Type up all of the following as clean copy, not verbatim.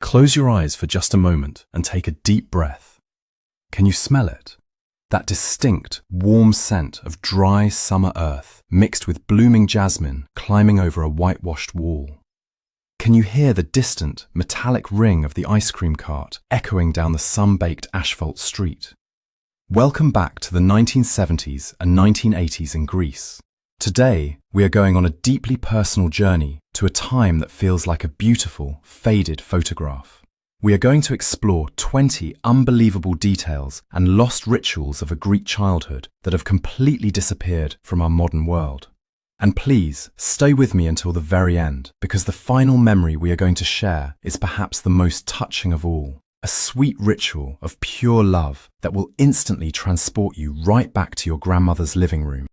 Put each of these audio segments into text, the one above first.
Close your eyes for just a moment and take a deep breath. Can you smell it? That distinct, warm scent of dry summer earth mixed with blooming jasmine climbing over a whitewashed wall. Can you hear the distant, metallic ring of the ice cream cart echoing down the sun-baked asphalt street? Welcome back to the 1970s and 1980s in Greece. Today, we are going on a deeply personal journey to a time that feels like a beautiful, faded photograph. We are going to explore 20 unbelievable details and lost rituals of a Greek childhood that have completely disappeared from our modern world. And please, stay with me until the very end, because the final memory we are going to share is perhaps the most touching of all. A sweet ritual of pure love that will instantly transport you right back to your grandmother's living room.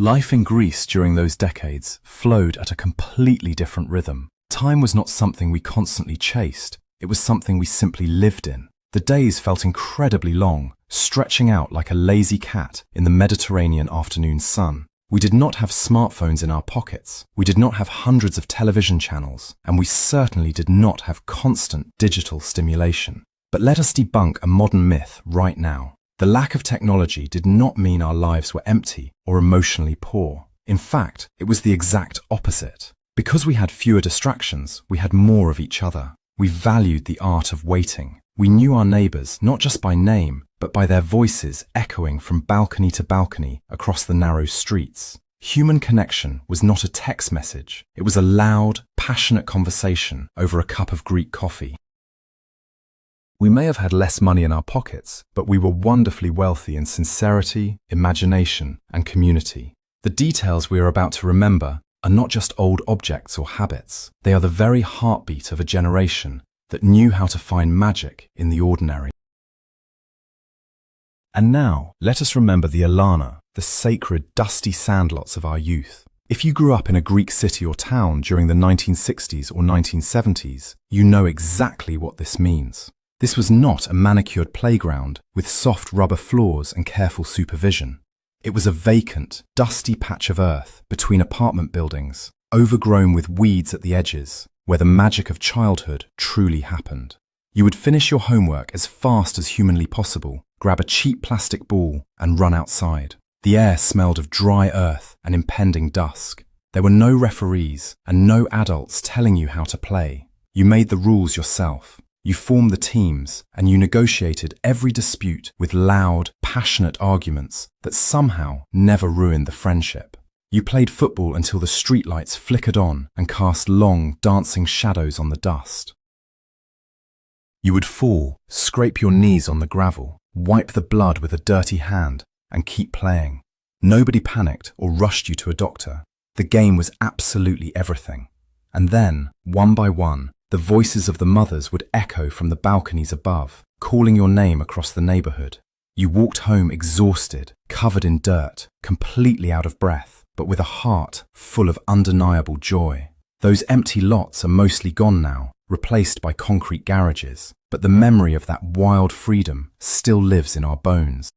Life in Greece during those decades flowed at a completely different rhythm. Time was not something we constantly chased, it was something we simply lived in. The days felt incredibly long, stretching out like a lazy cat in the Mediterranean afternoon sun. We did not have smartphones in our pockets, we did not have hundreds of television channels, and we certainly did not have constant digital stimulation. But let us debunk a modern myth right now. The lack of technology did not mean our lives were empty or emotionally poor. In fact, it was the exact opposite. Because we had fewer distractions, we had more of each other. We valued the art of waiting. We knew our neighbours not just by name, but by their voices echoing from balcony to balcony across the narrow streets. Human connection was not a text message. It was a loud, passionate conversation over a cup of Greek coffee. We may have had less money in our pockets, but we were wonderfully wealthy in sincerity, imagination, and community. The details we are about to remember are not just old objects or habits. They are the very heartbeat of a generation that knew how to find magic in the ordinary. And now, let us remember the Alana, the sacred, dusty sandlots of our youth. If you grew up in a Greek city or town during the 1960s or 1970s, you know exactly what this means. This was not a manicured playground with soft rubber floors and careful supervision. It was a vacant, dusty patch of earth between apartment buildings, overgrown with weeds at the edges, where the magic of childhood truly happened. You would finish your homework as fast as humanly possible, grab a cheap plastic ball, and run outside. The air smelled of dry earth and impending dusk. There were no referees and no adults telling you how to play. You made the rules yourself. You formed the teams, and you negotiated every dispute with loud, passionate arguments that somehow never ruined the friendship. You played football until the streetlights flickered on and cast long, dancing shadows on the dust. You would fall, scrape your knees on the gravel, wipe the blood with a dirty hand, and keep playing. Nobody panicked or rushed you to a doctor. The game was absolutely everything. And then, one by one, the voices of the mothers would echo from the balconies above, calling your name across the neighborhood. You walked home exhausted, covered in dirt, completely out of breath, but with a heart full of undeniable joy. Those empty lots are mostly gone now, replaced by concrete garages, but the memory of that wild freedom still lives in our bones.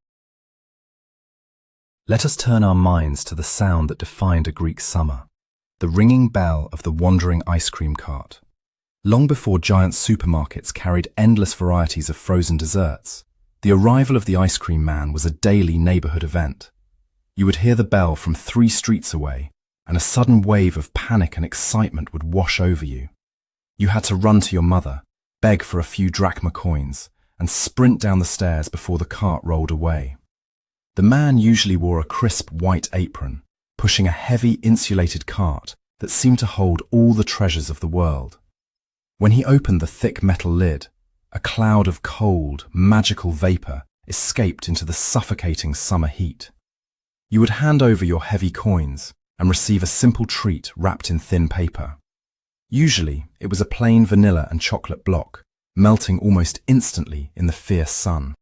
Let us turn our minds to the sound that defined a Greek summer, the ringing bell of the wandering ice cream cart. Long before giant supermarkets carried endless varieties of frozen desserts, the arrival of the ice cream man was a daily neighborhood event. You would hear the bell from 3 streets away, and a sudden wave of panic and excitement would wash over you. You had to run to your mother, beg for a few drachma coins, and sprint down the stairs before the cart rolled away. The man usually wore a crisp white apron, pushing a heavy insulated cart that seemed to hold all the treasures of the world. When he opened the thick metal lid, a cloud of cold, magical vapor escaped into the suffocating summer heat. You would hand over your heavy coins and receive a simple treat wrapped in thin paper. Usually, it was a plain vanilla and chocolate block, melting almost instantly in the fierce sun.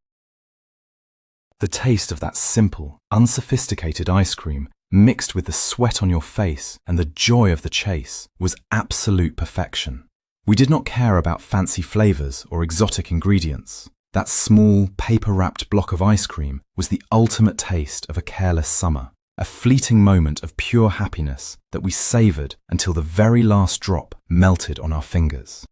The taste of that simple, unsophisticated ice cream, mixed with the sweat on your face and the joy of the chase, was absolute perfection. We did not care about fancy flavors or exotic ingredients. That small, paper-wrapped block of ice cream was the ultimate taste of a careless summer. a fleeting moment of pure happiness that we savoured until the very last drop melted on our fingers.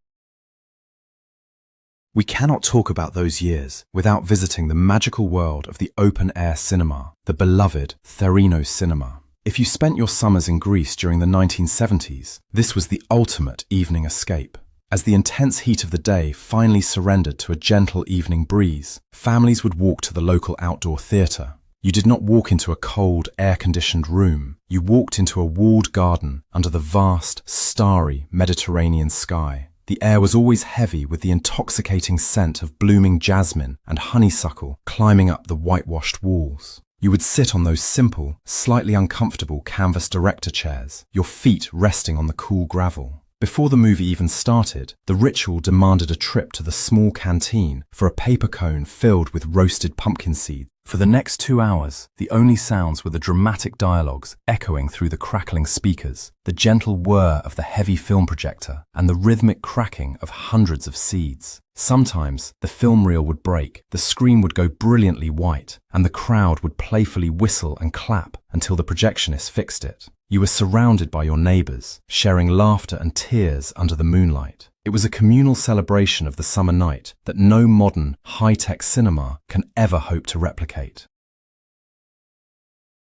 We cannot talk about those years without visiting the magical world of the open-air cinema, the beloved Therino cinema. If you spent your summers in Greece during the 1970s, this was the ultimate evening escape. As the intense heat of the day finally surrendered to a gentle evening breeze, families would walk to the local outdoor theatre. You did not walk into a cold, air-conditioned room. You walked into a walled garden under the vast, starry Mediterranean sky. The air was always heavy with the intoxicating scent of blooming jasmine and honeysuckle climbing up the whitewashed walls. You would sit on those simple, slightly uncomfortable canvas director chairs, your feet resting on the cool gravel. Before the movie even started, the ritual demanded a trip to the small canteen for a paper cone filled with roasted pumpkin seeds. For the next 2 hours, the only sounds were the dramatic dialogues echoing through the crackling speakers, the gentle whir of the heavy film projector, and the rhythmic cracking of hundreds of seeds. Sometimes, the film reel would break, the screen would go brilliantly white, and the crowd would playfully whistle and clap until the projectionist fixed it. You were surrounded by your neighbours, sharing laughter and tears under the moonlight. It was a communal celebration of the summer night that no modern, high-tech cinema can ever hope to replicate.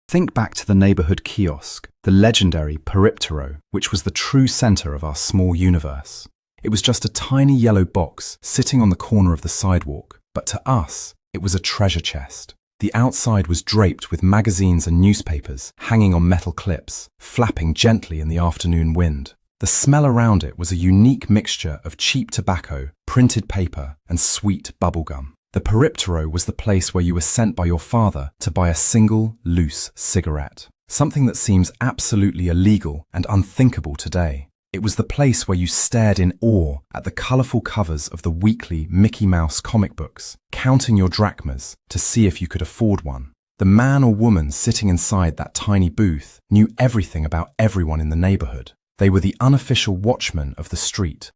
Think back to the neighbourhood kiosk, the legendary Periptero, which was the true centre of our small universe. It was just a tiny yellow box sitting on the corner of the sidewalk, but to us, it was a treasure chest. The outside was draped with magazines and newspapers hanging on metal clips, flapping gently in the afternoon wind. The smell around it was a unique mixture of cheap tobacco, printed paper, and sweet bubblegum. The Periptero was the place where you were sent by your father to buy a single, loose cigarette, something that seems absolutely illegal and unthinkable today. It was the place where you stared in awe at the colourful covers of the weekly Mickey Mouse comic books, counting your drachmas to see if you could afford one. The man or woman sitting inside that tiny booth knew everything about everyone in the neighbourhood. They were the unofficial watchmen of the street.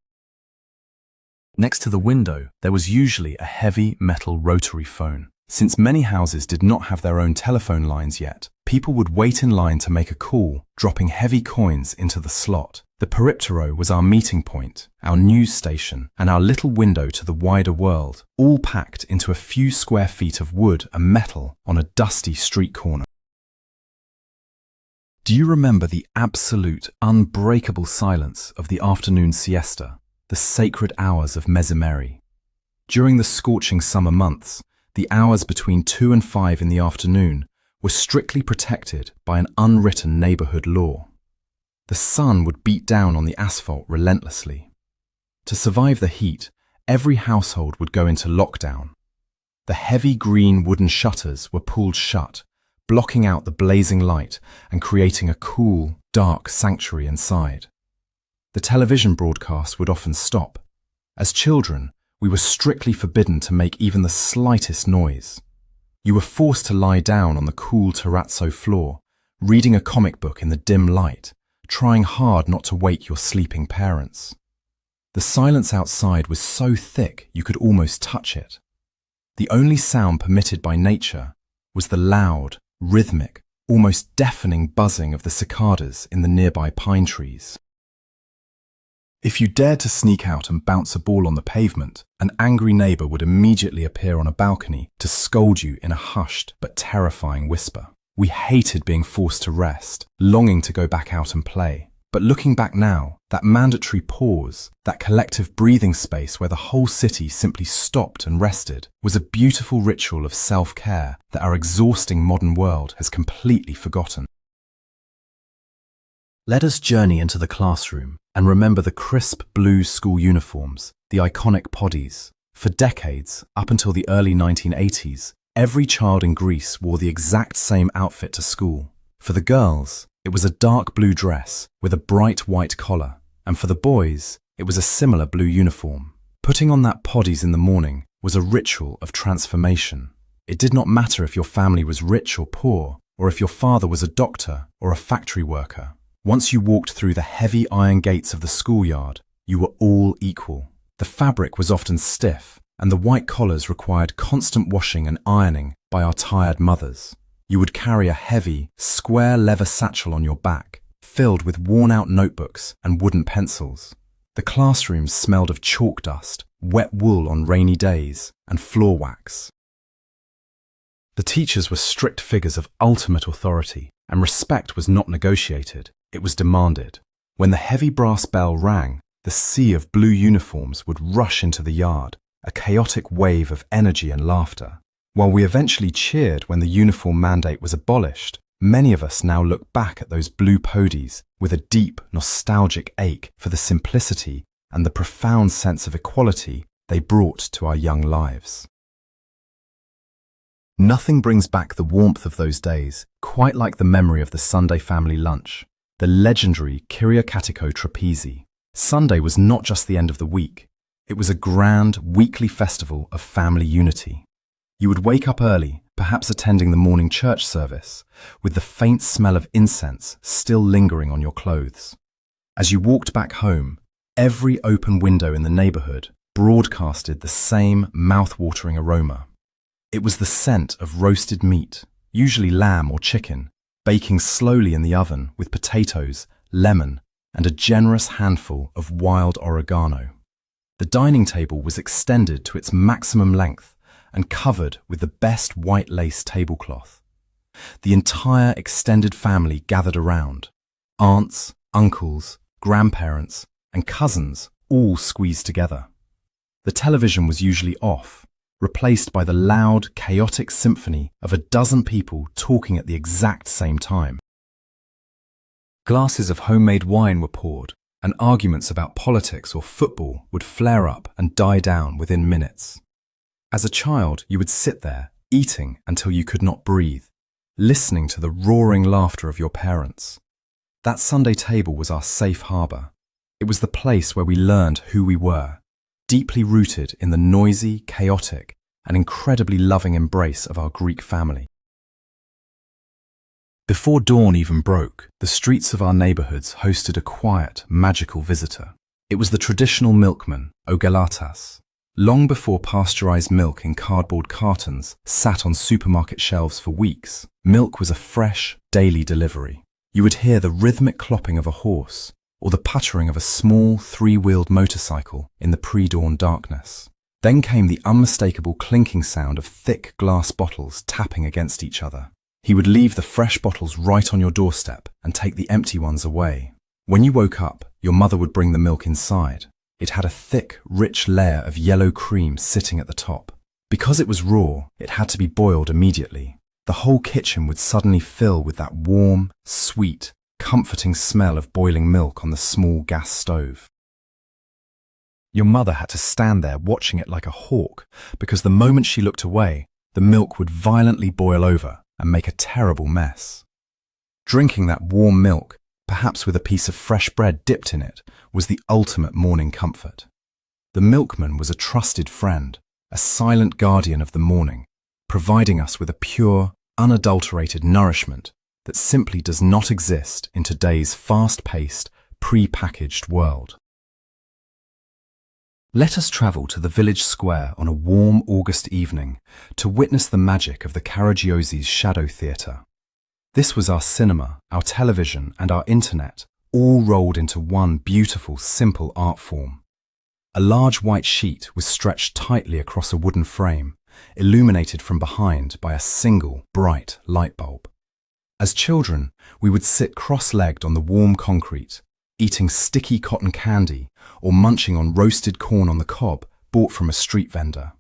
Next to the window, there was usually a heavy metal rotary phone. Since many houses did not have their own telephone lines yet, people would wait in line to make a call, dropping heavy coins into the slot. The Periptero was our meeting point, our news station, and our little window to the wider world, all packed into a few square feet of wood and metal on a dusty street corner. Do you remember the absolute, unbreakable silence of the afternoon siesta, the sacred hours of mezzimeri? During the scorching summer months, the hours between 2 and 5 in the afternoon were strictly protected by an unwritten neighbourhood law. The sun would beat down on the asphalt relentlessly. To survive the heat, every household would go into lockdown. The heavy green wooden shutters were pulled shut, blocking out the blazing light and creating a cool, dark sanctuary inside. The television broadcast would often stop. As children, we were strictly forbidden to make even the slightest noise. You were forced to lie down on the cool terrazzo floor, reading a comic book in the dim light, trying hard not to wake your sleeping parents. The silence outside was so thick you could almost touch it. The only sound permitted by nature was the loud, rhythmic, almost deafening buzzing of the cicadas in the nearby pine trees. If you dared to sneak out and bounce a ball on the pavement, an angry neighbour would immediately appear on a balcony to scold you in a hushed but terrifying whisper. We hated being forced to rest, longing to go back out and play. But looking back now, that mandatory pause, that collective breathing space where the whole city simply stopped and rested, was a beautiful ritual of self-care that our exhausting modern world has completely forgotten. Let us journey into the classroom and remember the crisp blue school uniforms, the iconic poddies. For decades, up until the early 1980s, every child in Greece wore the exact same outfit to school. For the girls, it was a dark blue dress with a bright white collar, and for the boys, it was a similar blue uniform. Putting on that poddies in the morning was a ritual of transformation. It did not matter if your family was rich or poor, or if your father was a doctor or a factory worker. Once you walked through the heavy iron gates of the schoolyard, you were all equal. The fabric was often stiff, and the white collars required constant washing and ironing by our tired mothers. You would carry a heavy, square leather satchel on your back, filled with worn-out notebooks and wooden pencils. The classrooms smelled of chalk dust, wet wool on rainy days, and floor wax. The teachers were strict figures of ultimate authority, and respect was not negotiated, it was demanded. When the heavy brass bell rang, the sea of blue uniforms would rush into the yard, a chaotic wave of energy and laughter. While we eventually cheered when the uniform mandate was abolished, many of us now look back at those blue podies with a deep, nostalgic ache for the simplicity and the profound sense of equality they brought to our young lives. Nothing brings back the warmth of those days quite like the memory of the Sunday family lunch, the legendary Kyriakatiko trapeze. Sunday was not just the end of the week, it was a grand weekly festival of family unity. You would wake up early, perhaps attending the morning church service, with the faint smell of incense still lingering on your clothes. As you walked back home, every open window in the neighborhood broadcasted the same mouth-watering aroma. It was the scent of roasted meat, usually lamb or chicken, baking slowly in the oven with potatoes, lemon, and a generous handful of wild oregano. The dining table was extended to its maximum length and covered with the best white lace tablecloth. The entire extended family gathered around. Aunts, uncles, grandparents, and cousins all squeezed together. The television was usually off, replaced by the loud, chaotic symphony of a dozen people talking at the exact same time. Glasses of homemade wine were poured, and arguments about politics or football would flare up and die down within minutes. As a child, you would sit there, eating until you could not breathe, listening to the roaring laughter of your parents. That Sunday table was our safe harbour. It was the place where we learned who we were, deeply rooted in the noisy, chaotic, and incredibly loving embrace of our Greek family. Before dawn even broke, the streets of our neighbourhoods hosted a quiet, magical visitor. It was the traditional milkman, Ogelatas. Long before pasteurised milk in cardboard cartons sat on supermarket shelves for weeks, milk was a fresh, daily delivery. You would hear the rhythmic clopping of a horse, or the puttering of a small, three-wheeled motorcycle in the pre-dawn darkness. Then came the unmistakable clinking sound of thick glass bottles tapping against each other. He would leave the fresh bottles right on your doorstep and take the empty ones away. When you woke up, your mother would bring the milk inside. It had a thick, rich layer of yellow cream sitting at the top. Because it was raw, it had to be boiled immediately. The whole kitchen would suddenly fill with that warm, sweet, comforting smell of boiling milk on the small gas stove. Your mother had to stand there watching it like a hawk, because the moment she looked away, the milk would violently boil over and make a terrible mess. Drinking that warm milk, perhaps with a piece of fresh bread dipped in it, was the ultimate morning comfort. The milkman was a trusted friend, a silent guardian of the morning, providing us with a pure, unadulterated nourishment that simply does not exist in today's fast-paced, pre-packaged world. Let us travel to the village square on a warm August evening to witness the magic of the Karagiosi's Shadow Theatre. This was our cinema, our television, and our internet, all rolled into one beautiful, simple art form. A large white sheet was stretched tightly across a wooden frame, illuminated from behind by a single, bright light bulb. As children, we would sit cross-legged on the warm concrete, eating sticky cotton candy or munching on roasted corn on the cob bought from a street vendor.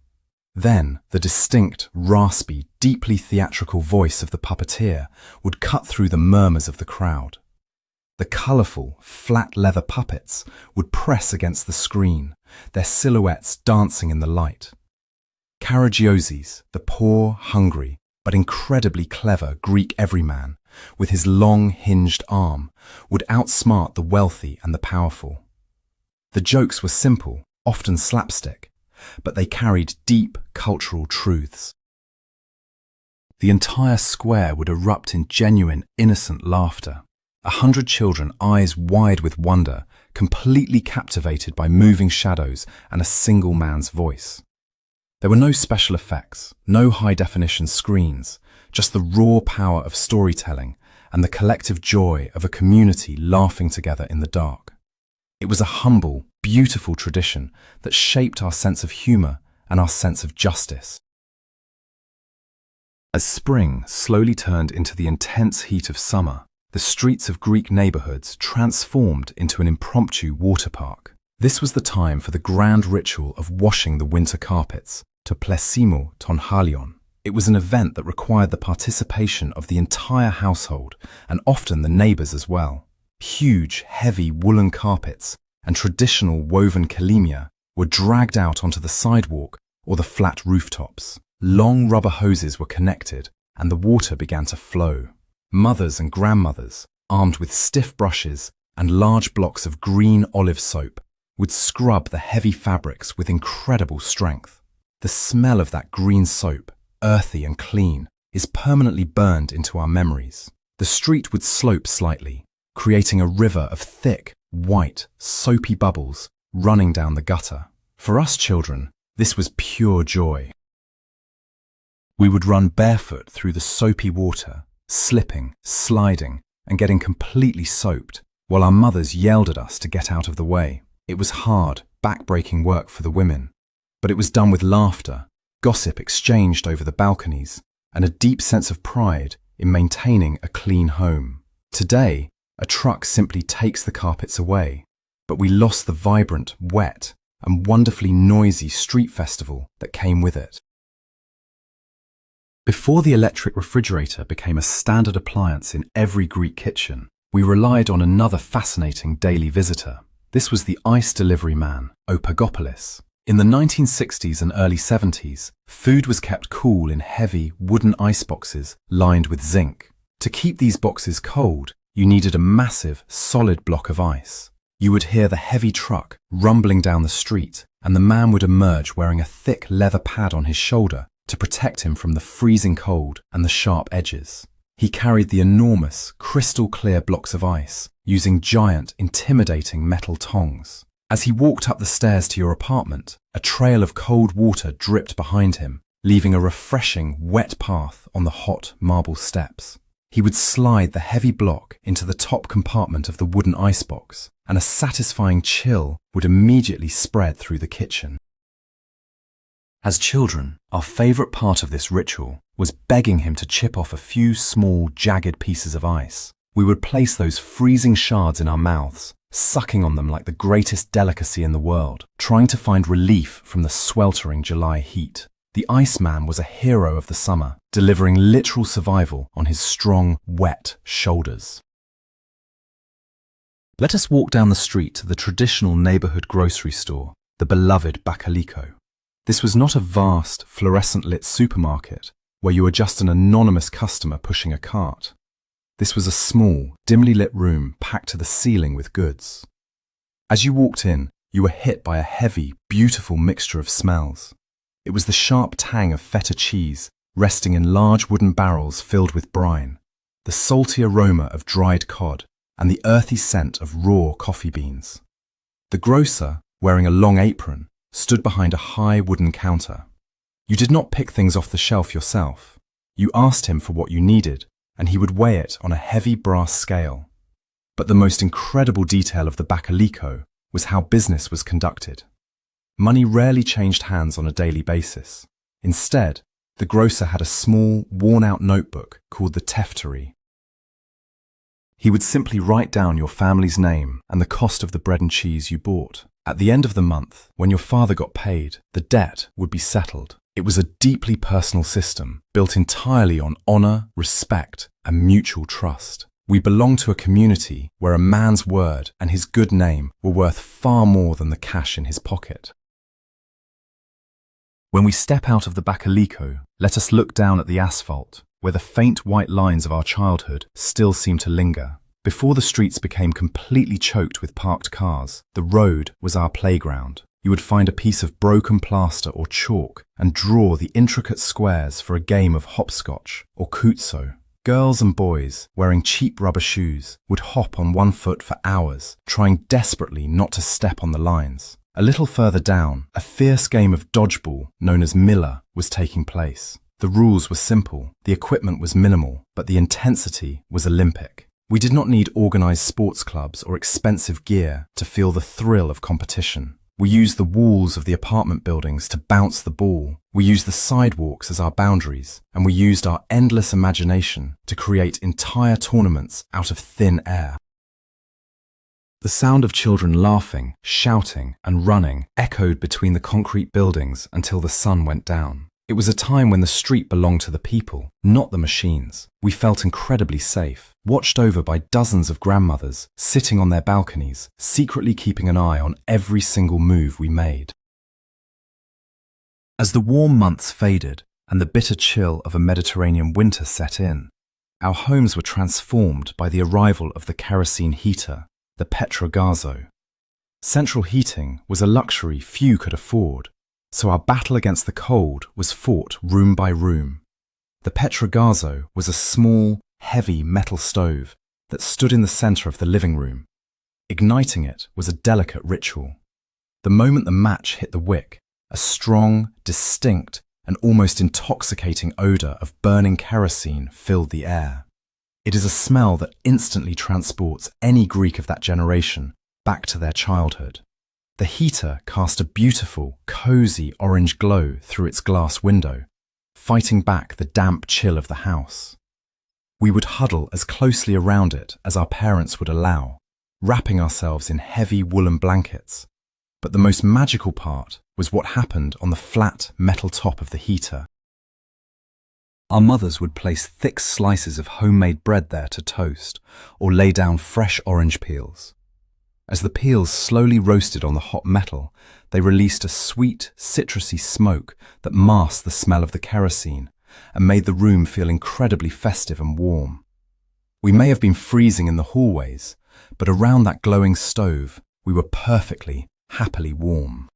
Then, the distinct, raspy, deeply theatrical voice of the puppeteer would cut through the murmurs of the crowd. The colourful, flat leather puppets would press against the screen, their silhouettes dancing in the light. Karagiosi's, the poor, hungry, but incredibly clever Greek everyman, with his long, hinged arm, would outsmart the wealthy and the powerful. The jokes were simple, often slapstick, but they carried deep cultural truths. The entire square would erupt in genuine, innocent laughter. 100 children, eyes wide with wonder, completely captivated by moving shadows and a single man's voice. There were no special effects, no high-definition screens, just the raw power of storytelling and the collective joy of a community laughing together in the dark. It was a humble, beautiful tradition that shaped our sense of humor and our sense of justice. As spring slowly turned into the intense heat of summer, the streets of Greek neighborhoods transformed into an impromptu water park. This was the time for the grand ritual of washing the winter carpets, to plesimo ton halion. It was an event that required the participation of the entire household and often the neighbors as well. Huge, heavy woolen carpets and traditional woven kalimia were dragged out onto the sidewalk or the flat rooftops. Long rubber hoses were connected and the water began to flow. Mothers and grandmothers, armed with stiff brushes and large blocks of green olive soap, would scrub the heavy fabrics with incredible strength. The smell of that green soap, earthy and clean, is permanently burned into our memories. The street would slope slightly, creating a river of thick, white, soapy bubbles running down the gutter. For us children, this was pure joy. We would run barefoot through the soapy water, slipping, sliding, and getting completely soaked, while our mothers yelled at us to get out of the way. It was hard, back-breaking work for the women, but it was done with laughter, gossip exchanged over the balconies, and a deep sense of pride in maintaining a clean home. Today, a truck simply takes the carpets away, but we lost the vibrant, wet, and wonderfully noisy street festival that came with it. Before the electric refrigerator became a standard appliance in every Greek kitchen, we relied on another fascinating daily visitor. This was the ice delivery man, O Pagopoulos. In the 1960s and early 70s, food was kept cool in heavy wooden ice boxes lined with zinc. To keep these boxes cold, you needed a massive, solid block of ice. You would hear the heavy truck rumbling down the street, and the man would emerge wearing a thick leather pad on his shoulder to protect him from the freezing cold and the sharp edges. He carried the enormous, crystal-clear blocks of ice, using giant, intimidating metal tongs. As he walked up the stairs to your apartment, a trail of cold water dripped behind him, leaving a refreshing, wet path on the hot marble steps. He would slide the heavy block into the top compartment of the wooden icebox, and a satisfying chill would immediately spread through the kitchen. As children, our favourite part of this ritual was begging him to chip off a few small, jagged pieces of ice. We would place those freezing shards in our mouths, sucking on them like the greatest delicacy in the world, trying to find relief from the sweltering July heat. The Iceman was a hero of the summer, delivering literal survival on his strong, wet shoulders. Let us walk down the street to the traditional neighbourhood grocery store, the beloved Bakaliko. This was not a vast, fluorescent-lit supermarket where you were just an anonymous customer pushing a cart. This was a small, dimly lit room packed to the ceiling with goods. As you walked in, you were hit by a heavy, beautiful mixture of smells. It was the sharp tang of feta cheese resting in large wooden barrels filled with brine, the salty aroma of dried cod, and the earthy scent of raw coffee beans. The grocer, wearing a long apron, stood behind a high wooden counter. You did not pick things off the shelf yourself. You asked him for what you needed, and he would weigh it on a heavy brass scale. But the most incredible detail of the Bakaliko was how business was conducted. Money rarely changed hands on a daily basis. Instead, the grocer had a small, worn-out notebook called the teftary. He would simply write down your family's name and the cost of the bread and cheese you bought. At the end of the month, when your father got paid, the debt would be settled. It was a deeply personal system, built entirely on honour, respect, and mutual trust. We belonged to a community where a man's word and his good name were worth far more than the cash in his pocket. When we step out of the Bakaliko, let us look down at the asphalt, where the faint white lines of our childhood still seem to linger. Before the streets became completely choked with parked cars, the road was our playground. You would find a piece of broken plaster or chalk and draw the intricate squares for a game of hopscotch or kutso. Girls and boys, wearing cheap rubber shoes, would hop on one foot for hours, trying desperately not to step on the lines. A little further down, a fierce game of dodgeball, known as Miller, was taking place. The rules were simple, the equipment was minimal, but the intensity was Olympic. We did not need organized sports clubs or expensive gear to feel the thrill of competition. We used the walls of the apartment buildings to bounce the ball. We used the sidewalks as our boundaries, and we used our endless imagination to create entire tournaments out of thin air. The sound of children laughing, shouting, and running echoed between the concrete buildings until the sun went down. It was a time when the street belonged to the people, not the machines. We felt incredibly safe, watched over by dozens of grandmothers, sitting on their balconies, secretly keeping an eye on every single move we made. As the warm months faded and the bitter chill of a Mediterranean winter set in, our homes were transformed by the arrival of the kerosene heater, the petrogazzo. Central heating was a luxury few could afford, so our battle against the cold was fought room by room. The petrogazzo was a small, heavy metal stove that stood in the center of the living room. Igniting it was a delicate ritual. The moment the match hit the wick, a strong, distinct, and almost intoxicating odor of burning kerosene filled the air. It is a smell that instantly transports any Greek of that generation back to their childhood. The heater cast a beautiful, cozy orange glow through its glass window, fighting back the damp chill of the house. We would huddle as closely around it as our parents would allow, wrapping ourselves in heavy woolen blankets. But the most magical part was what happened on the flat metal top of the heater. Our mothers would place thick slices of homemade bread there to toast, or lay down fresh orange peels. As the peels slowly roasted on the hot metal, they released a sweet, citrusy smoke that masked the smell of the kerosene and made the room feel incredibly festive and warm. We may have been freezing in the hallways, but around that glowing stove, we were perfectly, happily warm.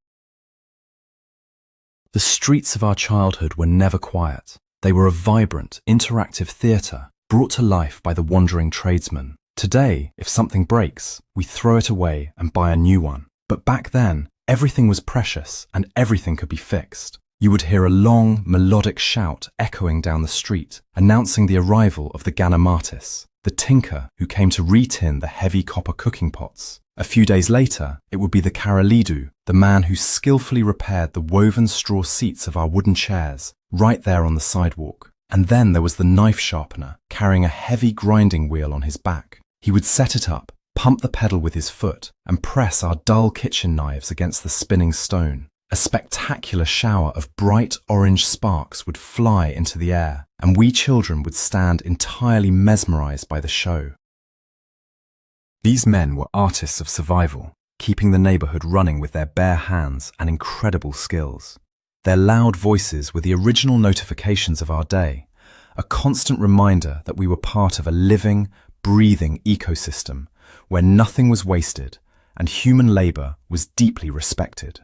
The streets of our childhood were never quiet. They were a vibrant, interactive theatre brought to life by the wandering tradesmen. Today, if something breaks, we throw it away and buy a new one. But back then, everything was precious and everything could be fixed. You would hear a long, melodic shout echoing down the street, announcing the arrival of the ganomatis, the tinker who came to re-tin the heavy copper cooking pots. A few days later, it would be the karalidou, the man who skillfully repaired the woven straw seats of our wooden chairs, right there on the sidewalk. And then there was the knife sharpener, carrying a heavy grinding wheel on his back. He would set it up, pump the pedal with his foot, and press our dull kitchen knives against the spinning stone. A spectacular shower of bright orange sparks would fly into the air, and we children would stand entirely mesmerized by the show. These men were artists of survival, keeping the neighborhood running with their bare hands and incredible skills. Their loud voices were the original notifications of our day, a constant reminder that we were part of a living, breathing ecosystem where nothing was wasted and human labor was deeply respected.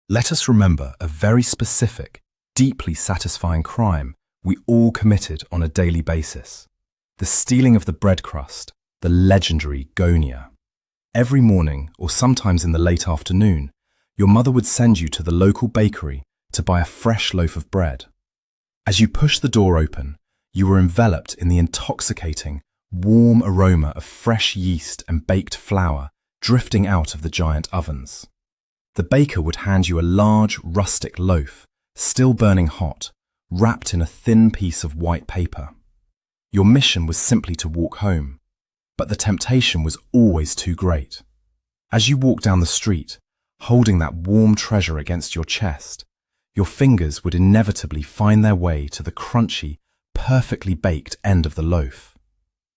Let us remember a very specific, deeply satisfying crime we all committed on a daily basis: the stealing of the bread crust, the legendary gonia. Every morning, or sometimes in the late afternoon, your mother would send you to the local bakery to buy a fresh loaf of bread. As you pushed the door open, you were enveloped in the intoxicating, warm aroma of fresh yeast and baked flour drifting out of the giant ovens. The baker would hand you a large, rustic loaf, still burning hot, wrapped in a thin piece of white paper. Your mission was simply to walk home, but the temptation was always too great. As you walked down the street, holding that warm treasure against your chest, your fingers would inevitably find their way to the crunchy, perfectly baked end of the loaf.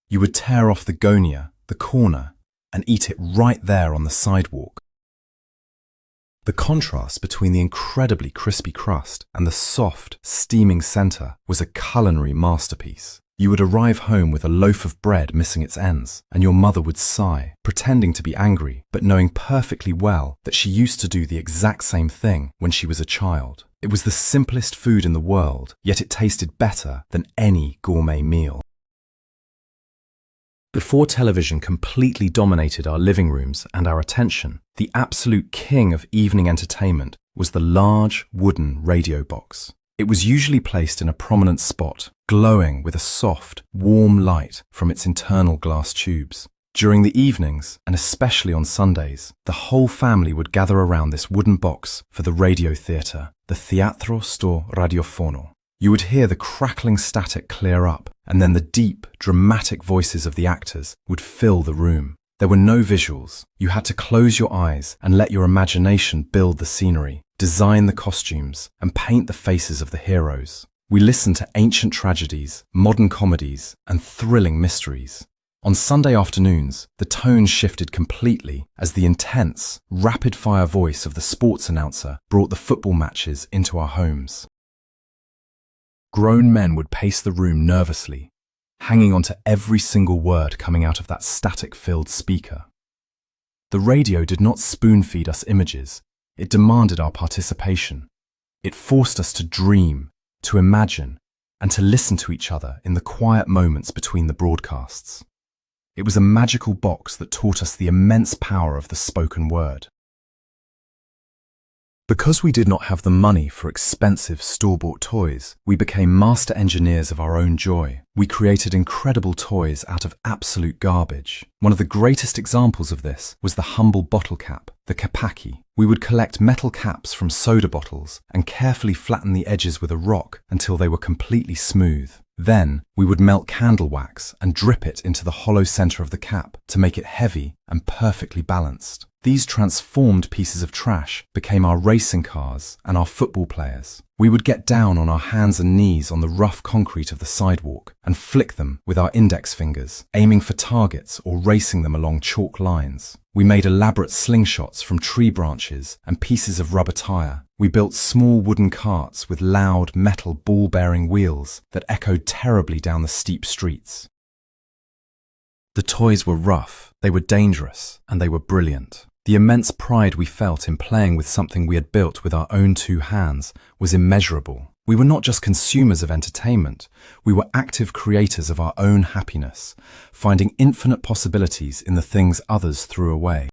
You would tear off the gonia, the corner, and eat it right there on the sidewalk. The contrast between the incredibly crispy crust and the soft, steaming center was a culinary masterpiece. You would arrive home with a loaf of bread missing its ends, and your mother would sigh, pretending to be angry, but knowing perfectly well that she used to do the exact same thing when she was a child. It was the simplest food in the world, yet it tasted better than any gourmet meal. Before television completely dominated our living rooms and our attention, the absolute king of evening entertainment was the large wooden radio box. It was usually placed in a prominent spot, glowing with a soft, warm light from its internal glass tubes. During the evenings, and especially on Sundays, the whole family would gather around this wooden box for the radio theatre, the Teatro sto Radiofono. You would hear the crackling static clear up, and then the deep, dramatic voices of the actors would fill the room. There were no visuals. You had to close your eyes and let your imagination build the scenery, design the costumes, and paint the faces of the heroes. We listened to ancient tragedies, modern comedies, and thrilling mysteries. On Sunday afternoons, the tone shifted completely as the intense, rapid-fire voice of the sports announcer brought the football matches into our homes. Grown men would pace the room nervously, hanging on to every single word coming out of that static-filled speaker. The radio did not spoon-feed us images, it demanded our participation. It forced us to dream, to imagine, and to listen to each other in the quiet moments between the broadcasts. It was a magical box that taught us the immense power of the spoken word. Because we did not have the money for expensive store-bought toys, we became master engineers of our own joy. We created incredible toys out of absolute garbage. One of the greatest examples of this was the humble bottle cap, the kapaki. We would collect metal caps from soda bottles and carefully flatten the edges with a rock until they were completely smooth. Then, we would melt candle wax and drip it into the hollow center of the cap to make it heavy and perfectly balanced. These transformed pieces of trash became our racing cars and our football players. We would get down on our hands and knees on the rough concrete of the sidewalk and flick them with our index fingers, aiming for targets or racing them along chalk lines. We made elaborate slingshots from tree branches and pieces of rubber tire. We built small wooden carts with loud metal ball-bearing wheels that echoed terribly down the steep streets. The toys were rough, they were dangerous, and they were brilliant. The immense pride we felt in playing with something we had built with our own two hands was immeasurable. We were not just consumers of entertainment, we were active creators of our own happiness, finding infinite possibilities in the things others threw away.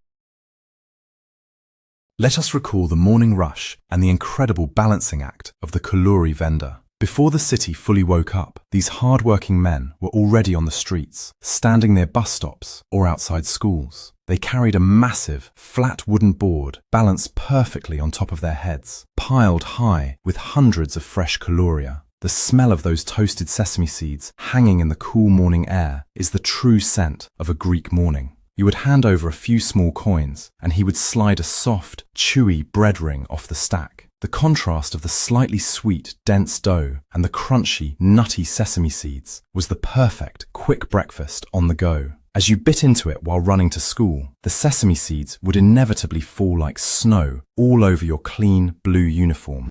Let us recall the morning rush and the incredible balancing act of the Kuluri vendor. Before the city fully woke up, these hard-working men were already on the streets, standing near bus stops or outside schools. They carried a massive, flat wooden board balanced perfectly on top of their heads, piled high with hundreds of fresh koulouria. The smell of those toasted sesame seeds hanging in the cool morning air is the true scent of a Greek morning. You would hand over a few small coins, and he would slide a soft, chewy bread ring off the stack. The contrast of the slightly sweet, dense dough and the crunchy, nutty sesame seeds was the perfect, quick breakfast on the go. As you bit into it while running to school, the sesame seeds would inevitably fall like snow all over your clean, blue uniform.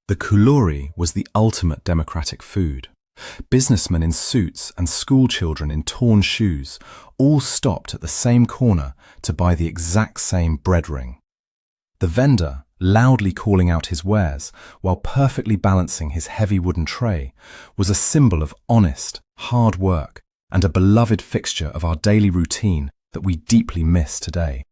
The koulouri was the ultimate democratic food. Businessmen in suits and school children in torn shoes all stopped at the same corner to buy the exact same bread ring. The vendor, loudly calling out his wares while perfectly balancing his heavy wooden tray, was a symbol of honest, hard work and a beloved fixture of our daily routine that we deeply miss today.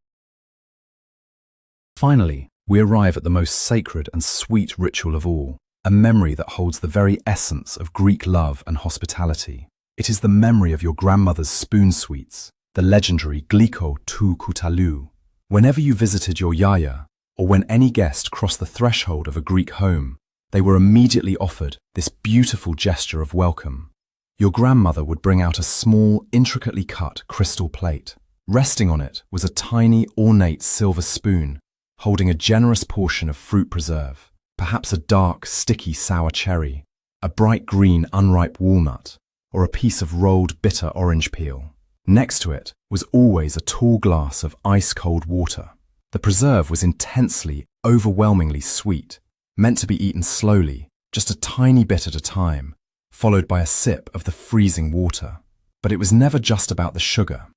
Finally, we arrive at the most sacred and sweet ritual of all, a memory that holds the very essence of Greek love and hospitality. It is the memory of your grandmother's spoon sweets, the legendary gliko tou koutalou. Whenever you visited your yaya, or when any guest crossed the threshold of a Greek home, they were immediately offered this beautiful gesture of welcome. Your grandmother would bring out a small, intricately cut crystal plate. Resting on it was a tiny, ornate silver spoon, holding a generous portion of fruit preserve, perhaps a dark, sticky sour cherry, a bright green unripe walnut, or a piece of rolled bitter orange peel. Next to it was always a tall glass of ice-cold water. The preserve was intensely, overwhelmingly sweet, meant to be eaten slowly, just a tiny bit at a time, followed by a sip of the freezing water. But it was never just about the sugar.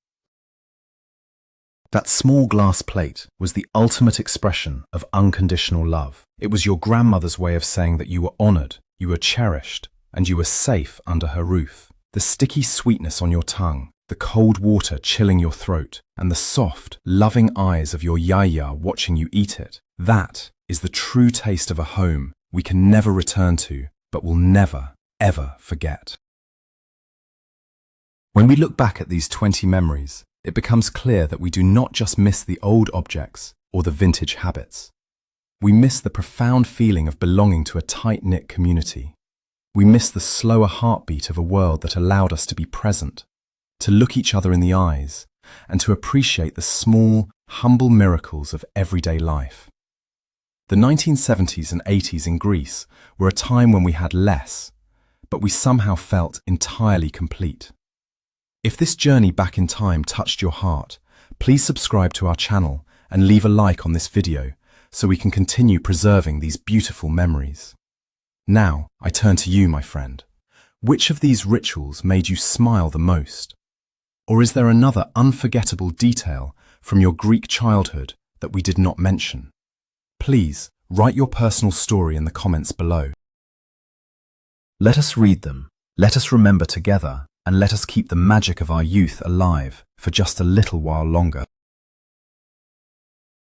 That small glass plate was the ultimate expression of unconditional love. It was your grandmother's way of saying that you were honored, you were cherished, and you were safe under her roof. The sticky sweetness on your tongue, the cold water chilling your throat, and the soft, loving eyes of your yaya watching you eat it, that is the true taste of a home we can never return to, but will never, ever forget. When we look back at these 20 memories, it becomes clear that we do not just miss the old objects or the vintage habits. We miss the profound feeling of belonging to a tight-knit community. We miss the slower heartbeat of a world that allowed us to be present, to look each other in the eyes, and to appreciate the small, humble miracles of everyday life. The 1970s and 80s in Greece were a time when we had less, but we somehow felt entirely complete. If this journey back in time touched your heart, please subscribe to our channel and leave a like on this video so we can continue preserving these beautiful memories. Now, I turn to you, my friend. Which of these rituals made you smile the most? Or is there another unforgettable detail from your Greek childhood that we did not mention? Please, write your personal story in the comments below. Let us read them, let us remember together, and let us keep the magic of our youth alive for just a little while longer.